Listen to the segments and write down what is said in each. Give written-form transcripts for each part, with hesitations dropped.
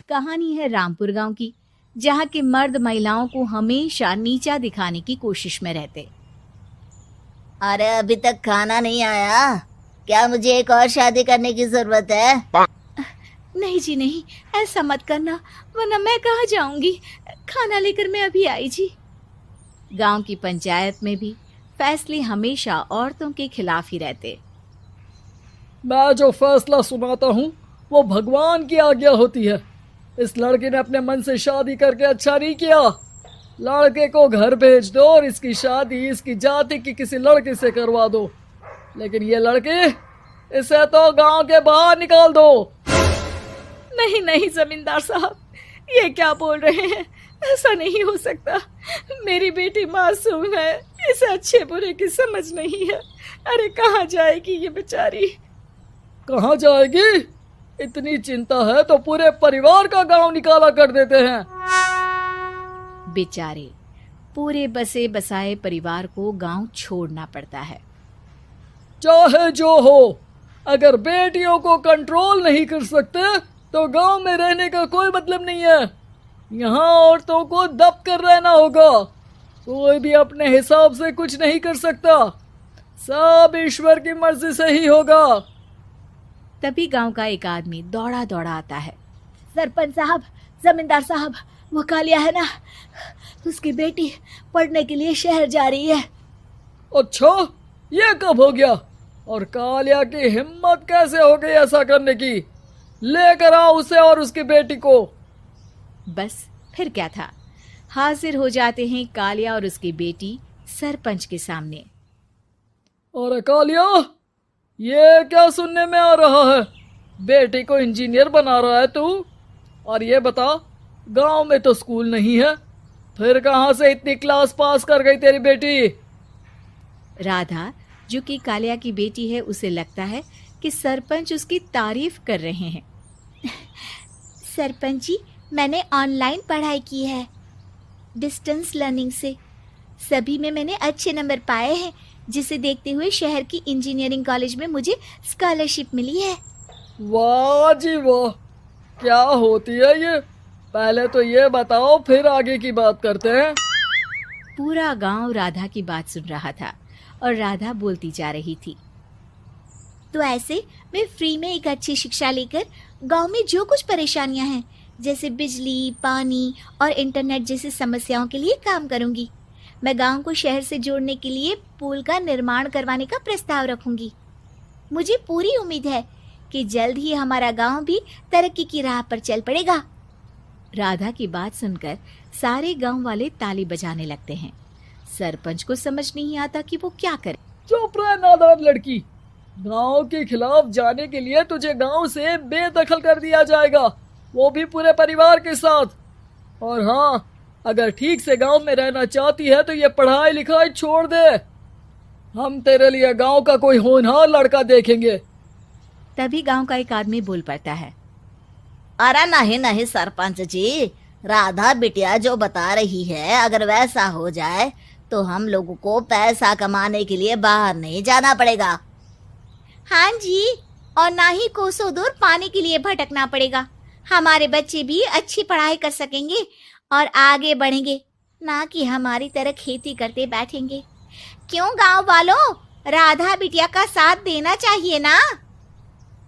कहानी है रामपुर गांव की, जहां के मर्द महिलाओं को हमेशा नीचा दिखाने की कोशिश में रहते। अरे अभी तक खाना नहीं आया, क्या मुझे एक और शादी करने की जरूरत है? नहीं जी नहीं, ऐसा मत करना, वरना मैं कहाँ जाऊंगी। खाना लेकर मैं अभी आई जी। गांव की पंचायत में भी फैसले हमेशा औरतों के खिलाफ ही रहते। मैं जो फैसला सुनाता हूँ वो भगवान की आज्ञा होती है। इस लड़के ने अपने मन से शादी करके अच्छा नहीं किया। लड़के को घर भेज दो और इसकी शादी इसकी जाति की किसी लड़के से करवा दो, लेकिन ये लड़की, इसे तो गांव के बाहर निकाल दो। नहीं नहीं जमींदार साहब, ये क्या बोल रहे हैं? ऐसा नहीं हो सकता। मेरी बेटी मासूम है, इसे अच्छे बुरे की समझ नहीं है। अरे कहाँ जाएगी ये बेचारी? कहाँ जाएगी? इतनी चिंता है तो पूरे परिवार का गांव निकाला कर देते हैं। बेचारे पूरे बसे बसाए परिवार को गांव छोड़ना पड़ता है। चाहे जो हो, अगर बेटियों को कंट्रोल नहीं कर सकते तो गांव में रहने का कोई मतलब नहीं है। यहाँ औरतों को दब कर रहना होगा। कोई भी अपने हिसाब से कुछ नहीं कर सकता, सब ईश्वर की मर्जी से ही होगा। तभी गांव का एक आदमी दौड़ा दौड़ा आता है। सरपंच साहब, जमींदार साहब, वो कालिया है ना, उसकी बेटी पढ़ने के लिए शहर जा रही है। अच्छा, ये कब हो गया? और कालिया की हिम्मत कैसे हो गई ऐसा करने की? लेकर आओ उसे और उसकी बेटी को। बस फिर क्या था, हाजिर हो जाते हैं कालिया और उसकी बेटी सरपंच के सामने। अरे कालिया, ये क्या सुनने में आ रहा है? बेटी को इंजीनियर बना रहा है तू? और ये बता, गांव में तो स्कूल नहीं है, फिर कहां से इतनी क्लास पास कर गई तेरी बेटी? राधा, जो कि कालिया की बेटी है, उसे लगता है कि सरपंच उसकी तारीफ कर रहे हैं। सरपंच जी, मैंने ऑनलाइन पढ़ाई की है, डिस्टेंस लर्निंग से। सभी में मैंने अच्छे नंबर पाए हैं, जिसे देखते हुए शहर की इंजीनियरिंग कॉलेज में मुझे स्कॉलरशिप मिली है। वाह जी वाह, क्या होती है ये? पहले तो ये बताओ, फिर आगे की बात करते हैं। पूरा गांव राधा की बात सुन रहा था और राधा बोलती जा रही थी। तो ऐसे मैं फ्री में एक अच्छी शिक्षा लेकर गांव में जो कुछ परेशानियां हैं, जैसे बिजली, पानी और इंटरनेट जैसी समस्याओं के लिए काम करूंगी। मैं गांव को शहर से जोड़ने के लिए पुल का निर्माण करवाने का प्रस्ताव रखूंगी। मुझे पूरी उम्मीद है कि जल्द ही हमारा गांव भी तरक्की की राह पर चल पड़ेगा। राधा की बात सुनकर सारे गांव वाले ताली बजाने लगते हैं। सरपंच को समझ नहीं आता कि वो क्या करे। चुप रह नादान लड़की, गांव के खिलाफ जाने के लिए तुझे गांव से बेदखल कर दिया जाएगा, वो भी पूरे परिवार के साथ। और हाँ, अगर ठीक से गांव में रहना चाहती है तो ये पढ़ाई लिखाई छोड़ दे। हम तेरे लिए गांव का कोई होनहार लड़का देखेंगे। तभी गांव का एक आदमी बोल पड़ता है। अरे नहीं नहीं सरपंच जी, राधा बिटिया जो बता रही है, अगर वैसा हो जाए तो हम लोगों को पैसा कमाने के लिए बाहर नहीं जाना पड़ेगा। हाँ जी, और ना ही कोसों दूर पानी के लिए भटकना पड़ेगा। हमारे बच्चे भी अच्छी पढ़ाई कर सकेंगे और आगे बढ़ेंगे, ना कि हमारी तरह खेती करते बैठेंगे। क्यों गांव वालों, राधा बिटिया का साथ देना चाहिए ना।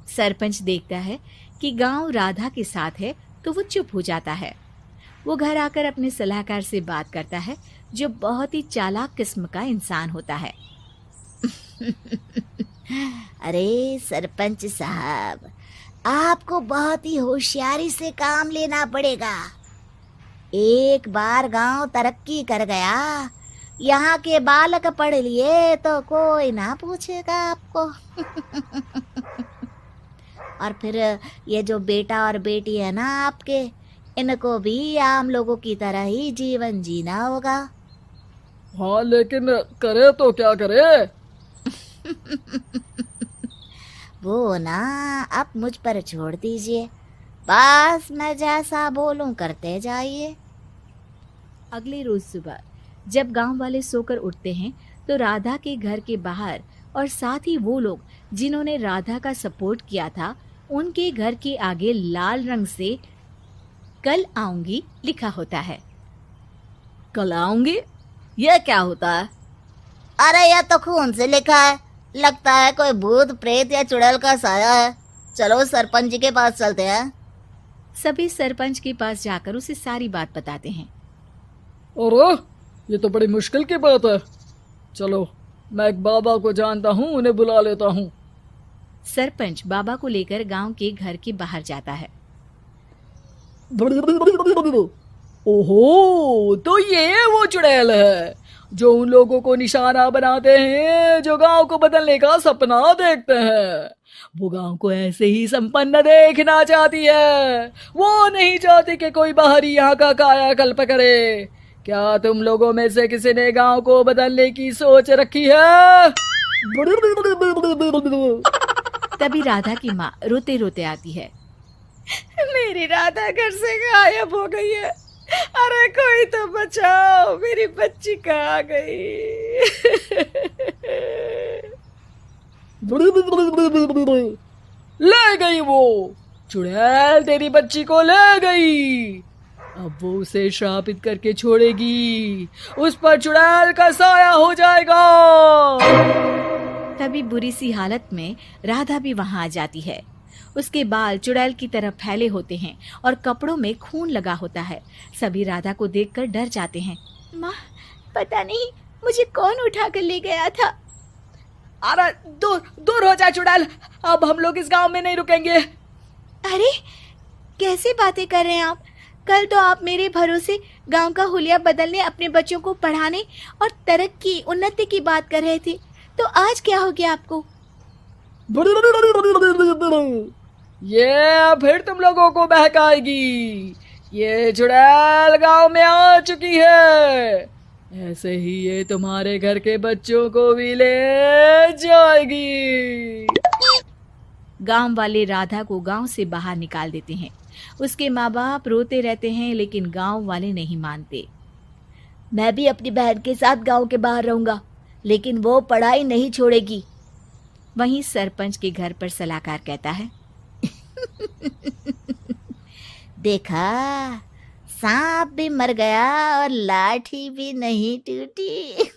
सरपंच देखता है कि गांव राधा के साथ है तो वो चुप हो जाता है। वो घर आकर अपने सलाहकार से बात करता है, जो बहुत ही चालाक किस्म का इंसान होता है। अरे सरपंच साहब, आपको बहुत ही होशियारी से काम लेना पड़ेगा। एक बार गांव तरक्की कर गया, यहाँ के बालक पढ़ लिए तो कोई ना पूछेगा आपको। और फिर ये जो बेटा और बेटी है ना आपके, इनको भी आम लोगों की तरह ही जीवन जीना होगा। हाँ, लेकिन करे तो क्या करे? वो ना आप मुझ पर छोड़ दीजिए, बस मैं जैसा बोलूं करते जाइए। अगले रोज सुबह जब गांव वाले सोकर उठते हैं तो राधा के घर के बाहर और साथ ही वो लोग जिन्होंने राधा का सपोर्ट किया था, उनके घर के आगे लाल रंग से कल आऊंगी लिखा होता है। कल आऊंगी, यह क्या होता है? अरे यह तो खून से लिखा है, लगता है कोई भूत प्रेत या चुड़ैल का साया है। चलो सरपंच जी के पास चलते हैं। सभी सरपंच के पास जाकर उसे सारी बात बताते हैं। अरे ये तो बड़ी मुश्किल की बात है। चलो मैं एक बाबा को जानता हूँ, उन्हें बुला लेता हूँ। सरपंच बाबा को लेकर गांव के घर के बाहर जाता है। ओहो, तो ये वो चुड़ैल है जो उन लोगों को निशाना बनाते हैं जो गांव को बदलने का सपना देखते हैं। वो गांव को ऐसे ही संपन्न देखना चाहती है। वो नहीं चाहती कि कोई बाहरी यहाँ का कायाकल्प करे। क्या तुम लोगों में से किसी ने गांव को बदलने की सोच रखी है? तभी राधा की माँ रोते रोते आती है। मेरी राधा घर से गायब हो गई है। अरे कोई तो बचाओ, मेरी बच्ची कहाँ गई? ले गई वो चुड़ैल, तेरी बच्ची को ले गई। अब वो उसे श्रापित करके छोड़ेगी, उस पर चुड़ैल का साया हो जाएगा। तभी बुरी सी हालत में राधा भी वहां आ जाती है। उसके बाल चुड़ैल की तरह फैले होते हैं और कपड़ों में खून लगा होता है। सभी राधा को देखकर डर जाते हैं। माँ, पता नहीं मुझे कौन उठा कर ले गया था। अरे दूर दूर हो जा चुड़ैल, अब हम लोग इस गांव में नहीं रुकेंगे। अरे कैसे बातें कर रहे हैं आप? कल तो आप मेरे भरोसे गांव का हुलिया बदलने, अपने बच्चों को पढ़ाने और तरक्की उन्नति की बात कर रहे थे, तो आज क्या हो गया आपको? ये फिर तुम लोगों को बहकाएगी। ये चुड़ैल गांव में आ चुकी है, ऐसे ही ये तुम्हारे घर के बच्चों को भी ले जाएगी। गांव वाले राधा को गांव से बाहर निकाल देते हैं। उसके माँ बाप रोते रहते हैं, लेकिन गांव वाले नहीं मानते। मैं भी अपनी बहन के साथ गांव के बाहर रहूंगा, लेकिन वो पढ़ाई नहीं छोड़ेगी। वहीं सरपंच के घर पर सलाहकार कहता है। देखा, सांप भी मर गया और लाठी भी नहीं टूटी।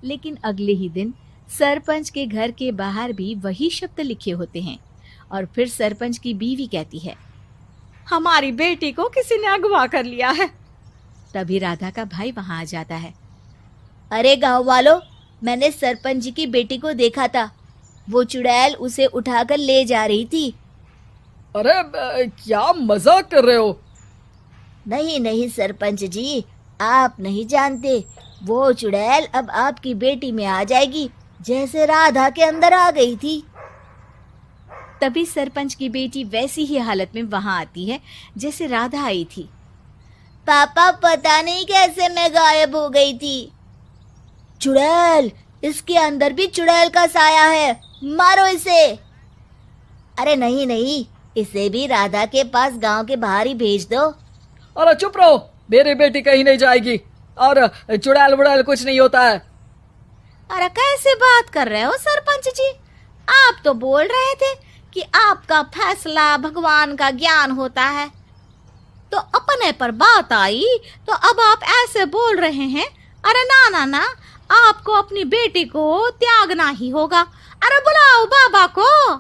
लेकिन अगले ही दिन सरपंच के घर के बाहर भी वही शब्द लिखे होते हैं। और फिर सरपंच की बीवी कहती है, हमारी बेटी को किसी ने अगवा कर लिया है। तभी राधा का भाई वहां आ जाता है। अरे गांव वालों, मैंने सरपंच जी की बेटी को देखा था। वो चुड़ैल उसे उठाकर ले जा रही थी। अरे क्या मजाक कर रहे हो? नहीं नहीं सरपंच जी, आप नहीं जानते। वो चुड़ैल अब आपकी बेटी में आ जाएगी, जैसे राधा के अंदर आ गई थी। तभी सरपंच की बेटी वैसी ही हालत में वहां आती है जैसे राधा आई थी। पापा, पता नहीं कैसे मैं गायब हो गई थी। चुड़ैल, इसके अंदर भी चुड़ैल का साया है, मारो इसे। अरे नहीं नहीं, इसे भी राधा के पास गांव के बाहर ही भेज दो। अरे चुप रहो, मेरी बेटी कहीं नहीं जाएगी और चुड़ैल बुड़ैल कुछ नहीं होता है। अरे कैसे बात कर रहे हो सरपंच जी? आप तो बोल रहे थे कि आपका फैसला भगवान का ज्ञान होता है, तो अपने पर बात आई तो अब आप ऐसे बोल रहे हैं। अरे ना ना ना, आपको अपनी बेटी को त्यागना ही होगा। अरे बुलाओ बाबा को।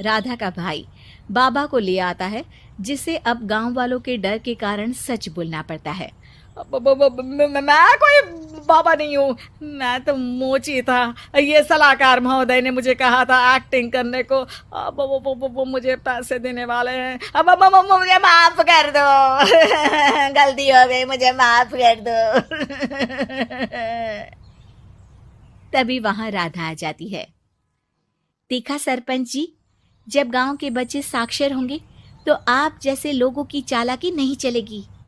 राधा का भाई बाबा को ले आता है, जिसे अब गांव वालों के डर के कारण सच बोलना पड़ता है। मैं कोई बाबा नहीं हूँ, मैं तो मोची था। ये सलाहकार महोदय ने मुझे कहा था एक्टिंग करने को। अब वो मुझे पैसे देने वाले हैं। अब मुझे माफ कर दो। गलती हो गई, मुझे माफ कर दो। तभी वहां राधा आ जाती है। देखा सरपंच जी, जब गांव के बच्चे साक्षर होंगे तो आप जैसे लोगों की चालाकी नहीं चलेगी।